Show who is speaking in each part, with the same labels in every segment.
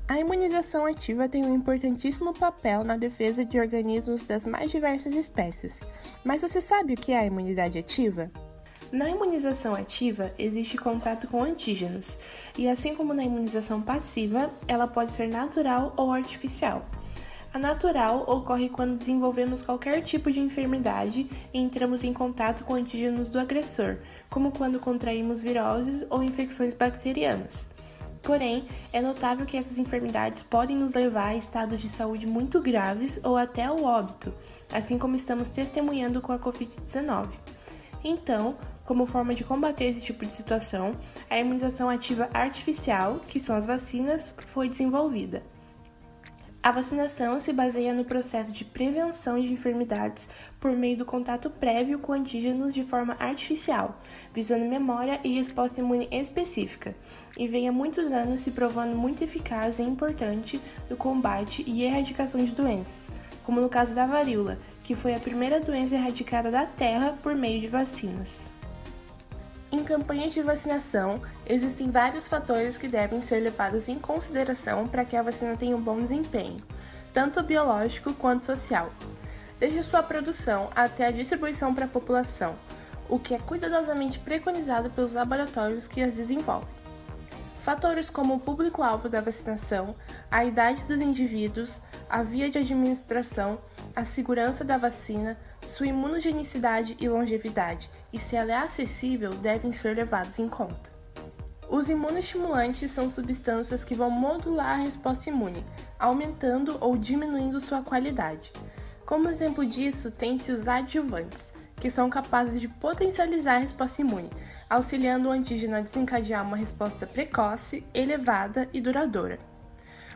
Speaker 1: A imunização ativa tem um importantíssimo papel na defesa de organismos das mais diversas espécies. Mas você sabe o que é a imunidade ativa? Na imunização ativa, existe contato com antígenos, e assim como na imunização passiva, ela pode ser natural ou artificial. A natural ocorre quando desenvolvemos qualquer tipo de enfermidade e entramos em contato com antígenos do agressor, como quando contraímos viroses ou infecções bacterianas. Porém, é notável que essas enfermidades podem nos levar a estados de saúde muito graves ou até ao óbito, assim como estamos testemunhando com a Covid-19. Então, como forma de combater esse tipo de situação, a imunização ativa artificial, que são as vacinas, foi desenvolvida. A vacinação se baseia no processo de prevenção de enfermidades por meio do contato prévio com antígenos de forma artificial, visando memória e resposta imune específica, e vem há muitos anos se provando muito eficaz e importante no combate e erradicação de doenças, como no caso da varíola, que foi a primeira doença erradicada da Terra por meio de vacinas. Em campanhas de vacinação, existem vários fatores que devem ser levados em consideração para que a vacina tenha um bom desempenho, tanto biológico quanto social, desde sua produção até a distribuição para a população, o que é cuidadosamente preconizado pelos laboratórios que as desenvolvem. Fatores como o público-alvo da vacinação, a idade dos indivíduos, a via de administração, a segurança da vacina, sua imunogenicidade e longevidade, e se ela é acessível, devem ser levados em conta. Os imunoestimulantes são substâncias que vão modular a resposta imune, aumentando ou diminuindo sua qualidade. Como exemplo disso, tem-se os adjuvantes, que são capazes de potencializar a resposta imune, auxiliando o antígeno a desencadear uma resposta precoce, elevada e duradoura.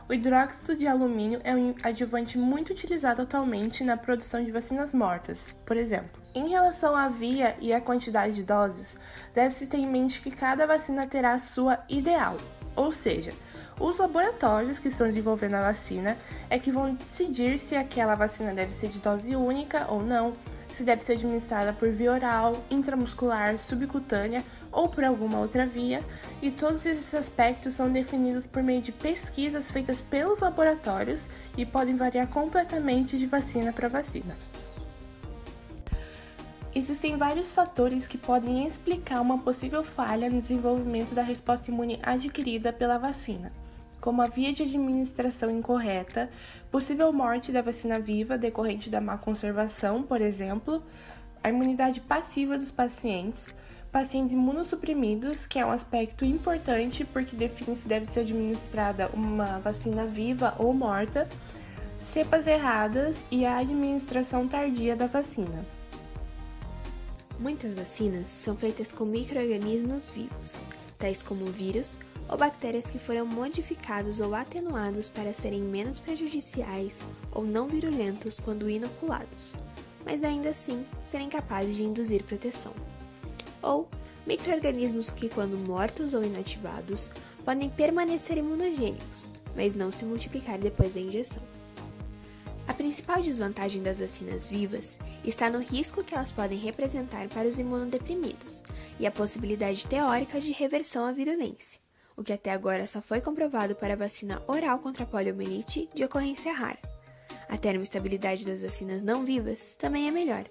Speaker 1: O hidróxido de alumínio é um adjuvante muito utilizado atualmente na produção de vacinas mortas, por exemplo. Em relação à via e à quantidade de doses, deve-se ter em mente que cada vacina terá a sua ideal, ou seja, os laboratórios que estão desenvolvendo a vacina é que vão decidir se aquela vacina deve ser de dose única ou não, se deve ser administrada por via oral, intramuscular, subcutânea ou por alguma outra via, e todos esses aspectos são definidos por meio de pesquisas feitas pelos laboratórios e podem variar completamente de vacina para vacina. Existem vários fatores que podem explicar uma possível falha no desenvolvimento da resposta imune adquirida pela vacina, como a via de administração incorreta, possível morte da vacina viva decorrente da má conservação, por exemplo, a imunidade passiva dos pacientes imunossuprimidos, que é um aspecto importante porque define se deve ser administrada uma vacina viva ou morta, cepas erradas e a administração tardia da vacina.
Speaker 2: Muitas vacinas são feitas com micro-organismos vivos, tais como vírus ou bactérias que foram modificados ou atenuados para serem menos prejudiciais ou não virulentos quando inoculados, mas ainda assim serem capazes de induzir proteção. Ou micro-organismos que, quando mortos ou inativados, podem permanecer imunogênicos, mas não se multiplicar depois da injeção. A principal desvantagem das vacinas vivas está no risco que elas podem representar para os imunodeprimidos e a possibilidade teórica de reversão à virulência, o que até agora só foi comprovado para a vacina oral contra a poliomielite de ocorrência rara. A termoestabilidade das vacinas não vivas também é melhor.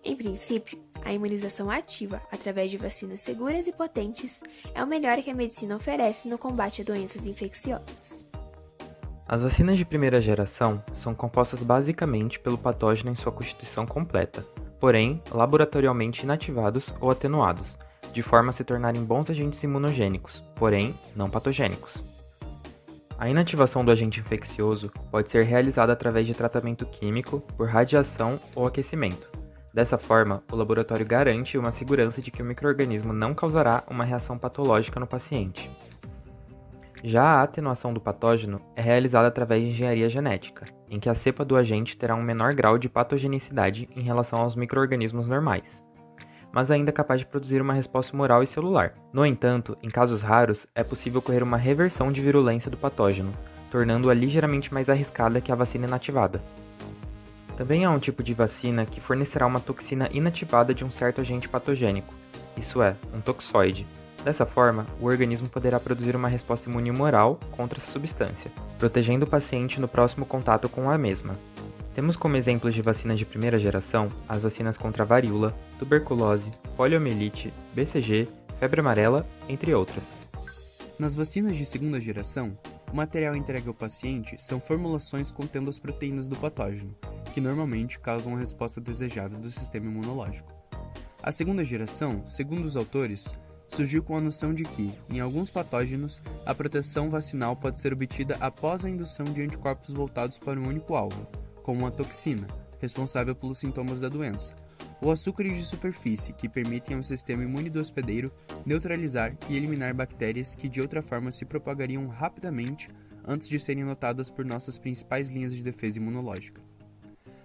Speaker 2: Em princípio, a imunização ativa através de vacinas seguras e potentes é o melhor que a medicina oferece no combate a doenças infecciosas.
Speaker 3: As vacinas de primeira geração são compostas basicamente pelo patógeno em sua constituição completa, porém laboratorialmente inativados ou atenuados, de forma a se tornarem bons agentes imunogênicos, porém não patogênicos. A inativação do agente infeccioso pode ser realizada através de tratamento químico, por radiação ou aquecimento. Dessa forma, o laboratório garante uma segurança de que o micro-organismo não causará uma reação patológica no paciente. Já a atenuação do patógeno é realizada através de engenharia genética, em que a cepa do agente terá um menor grau de patogenicidade em relação aos micro-organismos normais, mas ainda capaz de produzir uma resposta humoral e celular. No entanto, em casos raros, é possível ocorrer uma reversão de virulência do patógeno, tornando-a ligeiramente mais arriscada que a vacina inativada. Também há um tipo de vacina que fornecerá uma toxina inativada de um certo agente patogênico, isso é, um toxoide, Dessa forma, o organismo poderá produzir uma resposta imune humoral contra essa substância, protegendo o paciente no próximo contato com a mesma. Temos como exemplos de vacinas de primeira geração as vacinas contra a varíola, tuberculose, poliomielite, BCG, febre amarela, entre outras.
Speaker 4: Nas vacinas de segunda geração, o material entregue ao paciente são formulações contendo as proteínas do patógeno, que normalmente causam a resposta desejada do sistema imunológico. A segunda geração, segundo os autores, surgiu com a noção de que, em alguns patógenos, a proteção vacinal pode ser obtida após a indução de anticorpos voltados para um único alvo, como a toxina, responsável pelos sintomas da doença, ou açúcares de superfície, que permitem ao sistema imune do hospedeiro neutralizar e eliminar bactérias que de outra forma se propagariam rapidamente antes de serem notadas por nossas principais linhas de defesa imunológica.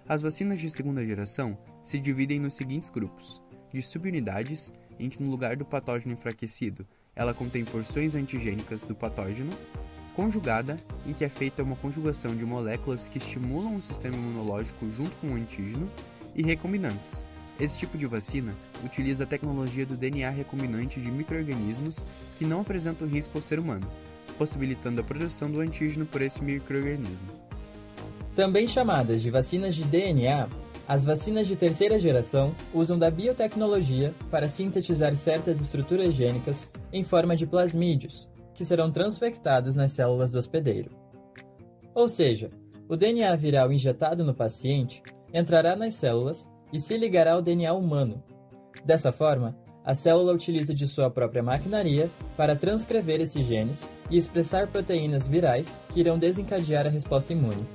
Speaker 4: As vacinas de segunda geração se dividem nos seguintes grupos: de subunidades, em que no lugar do patógeno enfraquecido, ela contém porções antigênicas do patógeno; conjugada, em que é feita uma conjugação de moléculas que estimulam o sistema imunológico junto com o antígeno; e recombinantes. Esse tipo de vacina utiliza a tecnologia do DNA recombinante de micro-organismos que não apresentam risco ao ser humano, possibilitando a produção do antígeno por esse micro-organismo.
Speaker 5: Também chamadas de vacinas de DNA, as vacinas de terceira geração usam da biotecnologia para sintetizar certas estruturas gênicas em forma de plasmídeos, que serão transfectados nas células do hospedeiro. Ou seja, o DNA viral injetado no paciente entrará nas células e se ligará ao DNA humano. Dessa forma, a célula utiliza de sua própria maquinaria para transcrever esses genes e expressar proteínas virais que irão desencadear a resposta imune.